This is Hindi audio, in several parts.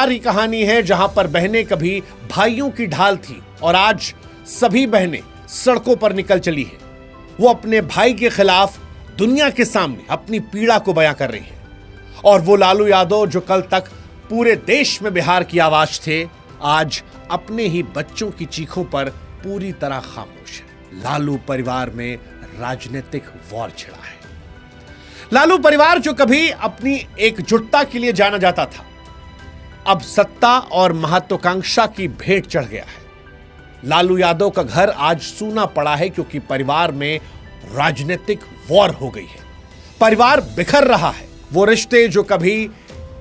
परिवार की कहानी है जहां पर बहनें कभी भाइयों की ढाल थी और आज सभी बहनें सड़कों पर निकल चली हैं। वो अपने भाई के खिलाफ दुनिया के सामने अपनी पीड़ा को बयां कर रही हैं। और वो लालू यादव जो कल तक पूरे देश में बिहार की आवाज थे, आज अपने ही बच्चों की चीखों पर पूरी तरह खामोश है। लालू परिवार में राजनीतिक वॉर छिड़ा है। लालू परिवार जो कभी अपनी एकजुटता के लिए जाना जाता था, अब सत्ता और महत्वाकांक्षा की भेंट चढ़ गया है। लालू यादव का घर आज सूना पड़ा है क्योंकि परिवार में राजनीतिक वॉर हो गई है। परिवार बिखर रहा है। वो रिश्ते जो कभी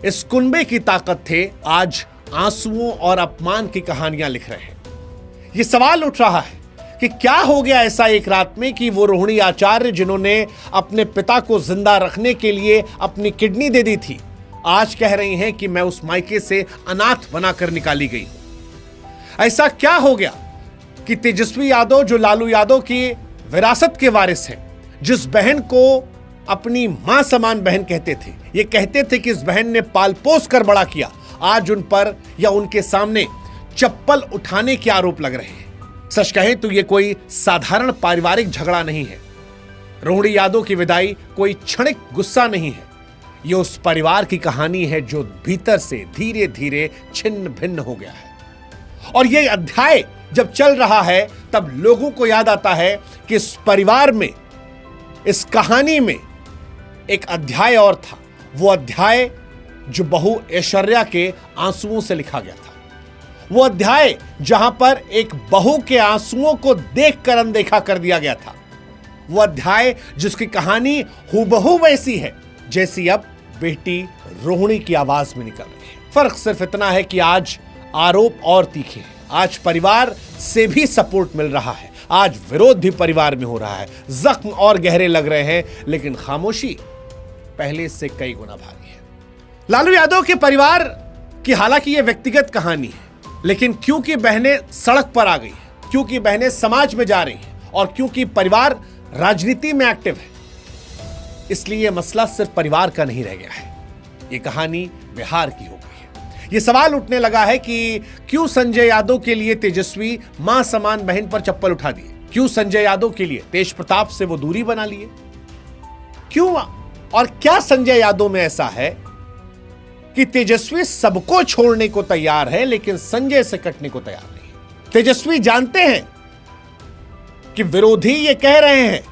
इस कुनबे की ताकत थे, आज आंसुओं और अपमान की कहानियां लिख रहे हैं। ये सवाल उठ रहा है कि क्या हो गया ऐसा एक रात में कि वो रोहिणी आचार्य जिन्होंने अपने पिता को जिंदा रखने के लिए अपनी किडनी दे दी थी, आज कह रही हैं कि मैं उस मायके से अनाथ बनाकर निकाली गई हूं। ऐसा क्या हो गया कि तेजस्वी यादव जो लालू यादव की विरासत के वारिस हैं, जिस बहन को अपनी मां समान बहन कहते थे, ये कहते थे कि इस बहन ने पाल पोस कर बड़ा किया, आज उन पर या उनके सामने चप्पल उठाने के आरोप लग रहे हैं। सच कहें तो ये कोई साधारण पारिवारिक झगड़ा नहीं है। रोहिणी यादव की विदाई कोई क्षणिक गुस्सा नहीं है। ये उस परिवार की कहानी है जो भीतर से धीरे धीरे छिन्न भिन्न हो गया है। और ये अध्याय जब चल रहा है तब लोगों को याद आता है कि इस परिवार में, इस कहानी में एक अध्याय और था। वो अध्याय जो बहू ऐश्वर्या के आंसुओं से लिखा गया था। वो अध्याय जहां पर एक बहू के आंसुओं को देखकर अनदेखा कर दिया गया था। वो अध्याय जिसकी कहानी हूबहू वैसी है जैसी अब बेटी रोहिणी की आवाज में निकल रही है। फर्क सिर्फ इतना है कि आज आरोप और तीखे हैं। आज परिवार से भी सपोर्ट मिल रहा है, आज विरोध भी परिवार में हो रहा है, जख्म और गहरे लग रहे हैं, लेकिन खामोशी पहले से कई गुना भारी है। लालू यादव के परिवार की हालांकि यह व्यक्तिगत कहानी है, लेकिन क्योंकि बहनें सड़क पर आ गई हैं, क्योंकि बहनें समाज में जा रही हैं और क्योंकि परिवार राजनीति में एक्टिव है, इसलिए यह मसला सिर्फ परिवार का नहीं रह गया है, यह कहानी बिहार की हो गई है। यह सवाल उठने लगा है कि क्यों संजय यादव के लिए तेजस्वी मां समान बहन पर चप्पल उठा दिए, क्यों संजय यादव के लिए तेज प्रताप से वो दूरी बना लिए, क्यों और क्या संजय यादव में ऐसा है कि तेजस्वी सबको छोड़ने को तैयार है लेकिन संजय से कटने को तैयार नहीं है। तेजस्वी जानते हैं कि विरोधी ये कह रहे हैं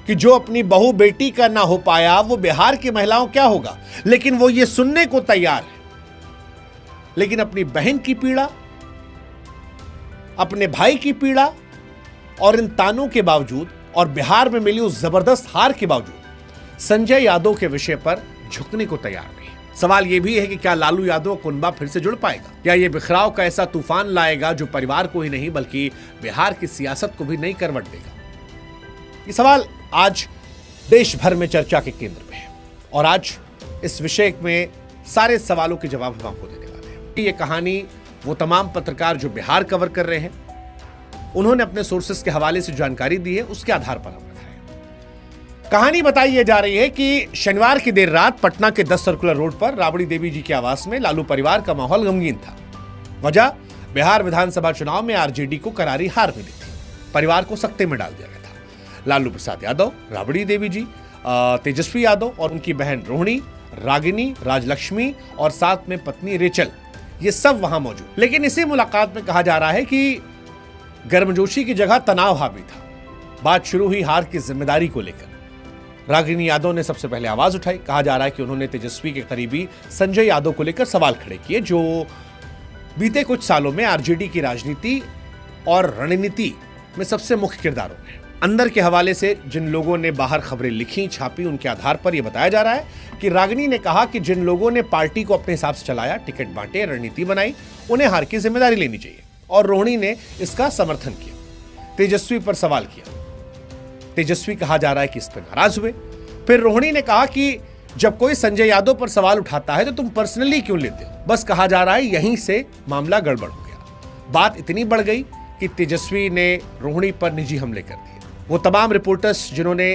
कि जो अपनी बहू बेटी का ना हो पाया वो बिहार की महिलाओं क्या होगा, लेकिन वो ये सुनने को तैयार है। लेकिन अपनी बहन की पीड़ा, अपने भाई की पीड़ा और इन तानों के बावजूद और बिहार में मिली उस जबरदस्त हार के बावजूद संजय यादव के विषय पर झुकने को तैयार नहीं है। सवाल यह भी है कि क्या लालू यादव कुनबा फिर से जुड़ पाएगा, क्या यह बिखराव का ऐसा तूफान लाएगा जो परिवार को ही नहीं बल्कि बिहार की सियासत को भी नई करवट देगा। ये सवाल आज देश भर में चर्चा के केंद्र में है और आज इस विषय में सारे सवालों के जवाब हम आपको देने वाले हैं। ये कहानी वो तमाम पत्रकार जो बिहार कवर कर रहे हैं, उन्होंने अपने सोर्सेस के हवाले से जानकारी दी है, उसके आधार पर हम रखा है। कहानी बताई जा रही है कि शनिवार की देर रात पटना के 10 सर्कुलर रोड पर राबड़ी देवी जी के आवास में लालू परिवार का माहौल गमगीन था। वजह बिहार विधानसभा चुनाव में आरजेडी को करारी हार मिली थी, परिवार को सख्ते में डाल दिया गया था। लालू प्रसाद यादव, राबड़ी देवी जी, तेजस्वी यादव और उनकी बहन रोहिणी, रागिनी, राजलक्ष्मी और साथ में पत्नी रेचल, ये सब वहां मौजूद। लेकिन इसी मुलाकात में कहा जा रहा है कि गर्मजोशी की जगह तनाव हावी था। बात शुरू हुई हार की जिम्मेदारी को लेकर। रागिनी यादव ने सबसे पहले आवाज उठाई। कहा जा रहा है कि उन्होंने तेजस्वी के करीबी संजय यादव को लेकर सवाल खड़े किए, जो बीते कुछ सालों में आरजेडी की राजनीति और रणनीति में सबसे मुख्य किरदारों में। अंदर के हवाले से जिन लोगों ने बाहर खबरें लिखी, छापी, उनके आधार पर यह बताया जा रहा है कि रागिनी ने कहा कि जिन लोगों ने पार्टी को अपने हिसाब से चलाया, टिकट बांटे, रणनीति बनाई, उन्हें हार की जिम्मेदारी लेनी चाहिए और रोहिणी ने इसका समर्थन किया। तेजस्वी पर सवाल किया। तेजस्वी कहा जा रहा है कि इस पर नाराज हुए। फिर रोहिणी ने कहा कि जब कोई संजय यादव पर सवाल उठाता है तो तुम पर्सनली क्यों लेते हो। बस कहा जा रहा है यहीं से मामला गड़बड़ हो गया। बात इतनी बढ़ गई कि तेजस्वी ने रोहिणी पर निजी हमले कर दिए। वो तमाम रिपोर्टर्स जिन्होंने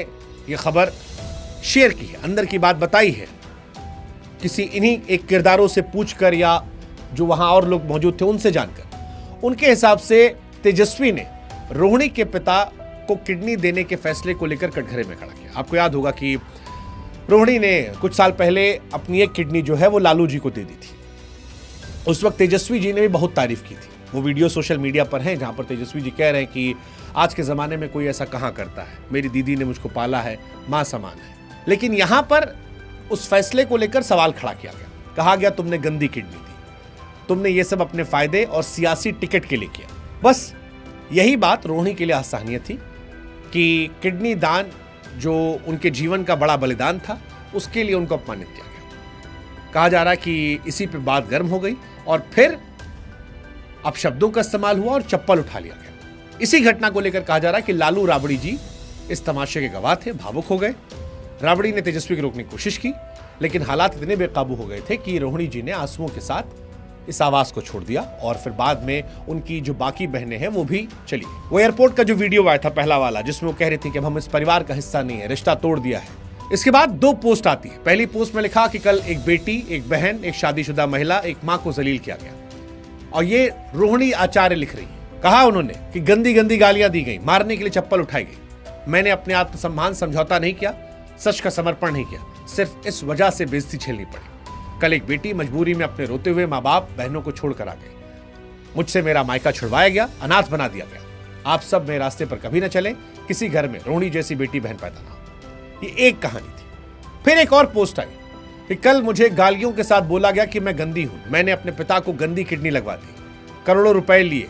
ये खबर शेयर की है, अंदर की बात बताई है, किसी इन्हीं एक किरदारों से पूछकर या जो वहां और लोग मौजूद थे उनसे जानकर, उनके हिसाब से तेजस्वी ने रोहिणी के पिता को किडनी देने के फैसले को लेकर कटघरे में खड़ा किया। आपको याद होगा कि रोहिणी ने कुछ साल पहले अपनी एक किडनी जो है वो लालू जी को दे दी थी। उस वक्त तेजस्वी जी ने भी बहुत तारीफ की थी। वो वीडियो सोशल मीडिया पर हैं जहां पर तेजस्वी जी कह रहे हैं कि आज के ज़माने में कोई ऐसा कहाँ करता है, मेरी दीदी ने मुझको पाला है, माँ समान है। लेकिन यहां पर उस फैसले को लेकर सवाल खड़ा किया गया, कहा गया तुमने गंदी किडनी दी, तुमने ये सब अपने फायदे और सियासी टिकट के लिए किया। बस यही बात रोहिणी के लिए असहनीय थी कि किडनी दान जो उनके जीवन का बड़ा बलिदान था उसके लिए उनको अपमानित किया गया। कहा जा रहा है कि इसी पे बात गर्म हो गई और फिर अपशब्दों का इस्तेमाल हुआ और चप्पल उठा लिया गया। इसी घटना को लेकर कहा जा रहा है कि लालू राबड़ी जी इस तमाशे के गवाह थे, भावुक हो गए। राबड़ी ने तेजस्वी को रोकने की कोशिश की, लेकिन हालात इतने बेकाबू हो गए थे कि रोहिणी जी ने आंसुओं के साथ इस आवास को छोड़ दिया और फिर बाद में उनकी जो बाकी बहनें हैं वो भी चली गई। वो एयरपोर्ट का जो वीडियो आया था पहला वाला, जिसमें वो कह रही थी कि हम इस परिवार का हिस्सा नहीं है, रिश्ता तोड़ दिया है। इसके बाद 2 पोस्ट आती है। पहली पोस्ट में लिखा कि कल एक बेटी, एक बहन, एक शादीशुदा महिला, एक मां को जलील किया गया, और ये रोहिणी आचार्य लिख रही है। कहा उन्होंने कि गंदी गंदी गालियां दी गई, मारने के लिए चप्पल उठाई गई। मैंने अपने आत्मसम्मान समझौता नहीं किया, सच का समर्पण नहीं किया, सिर्फ इस वजह से बेइज्जती झेलनी पड़ी। कल एक बेटी मजबूरी में अपने रोते हुए माँ बाप बहनों को छोड़कर आ गई। मुझसे मेरा मायका छुड़वाया गया, अनाथ बना दिया गया। आप सब मेरे रास्ते पर कभी न चले, किसी घर में रोहिणी जैसी बेटी बहन पैदा ना हो। ये एक कहानी थी। फिर एक और पोस्ट आई कि कल मुझे गालियों के साथ बोला गया कि मैं गंदी हूं, मैंने अपने पिता को गंदी किडनी लगवा दी, करोड़ों रुपए लिए,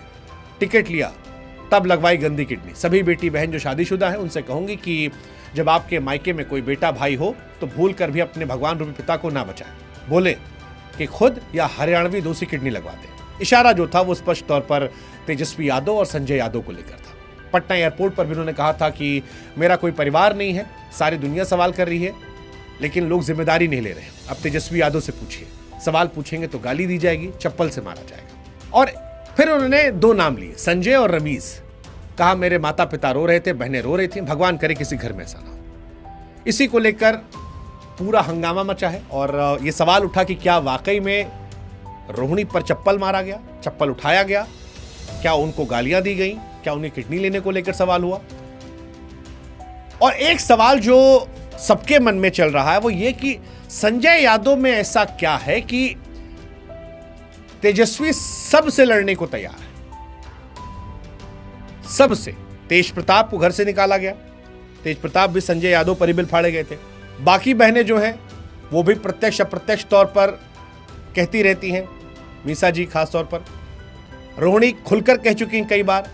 टिकट लिया, तब लगवाई गंदी किडनी। सभी बेटी बहन जो शादीशुदा है उनसे कहूंगी कि जब आपके मायके में कोई बेटा भाई हो तो भूल कर भी अपने भगवान रूपी पिता को ना बचाएं, बोले कि खुद या हरियाणवी दूसरी किडनी लगवा दें। इशारा जो था वो स्पष्ट तौर पर तेजस्वी यादव और संजय यादव को लेकर था। पटना एयरपोर्ट पर भी उन्होंने कहा था कि मेरा कोई परिवार नहीं है, सारी दुनिया सवाल कर रही है लेकिन लोग जिम्मेदारी नहीं ले रहे। अब तेजस्वी यादव से पूछिए, सवाल पूछेंगे तो गाली दी जाएगी, चप्पल से मारा जाएगा। और फिर उन्होंने 2 नाम लिए, संजय और रमीज। कहा मेरे माता पिता रो रहे थे, बहनें रो रही थी, भगवान करे किसी घर में ऐसा ना हो। इसी को लेकर पूरा हंगामा मचा है और ये सवाल उठा कि क्या वाकई में रोहिणी पर चप्पल मारा गया, चप्पल उठाया गया, क्या उनको गालियां दी गई, क्या उन्हें किडनी लेने को लेकर सवाल हुआ। और एक सवाल जो सबके मन में चल रहा है वो ये कि संजय यादव में ऐसा क्या है कि तेजस्वी सबसे लड़ने को तैयार है, सबसे। तेज प्रताप को घर से निकाला गया, तेज प्रताप भी संजय यादव पर ही बिल फाड़े गए थे। बाकी बहनें जो हैं वो भी प्रत्यक्ष अप्रत्यक्ष तौर पर कहती रहती हैं, मीसा जी खास तौर पर, रोहिणी खुलकर कह चुकी हैं कई बार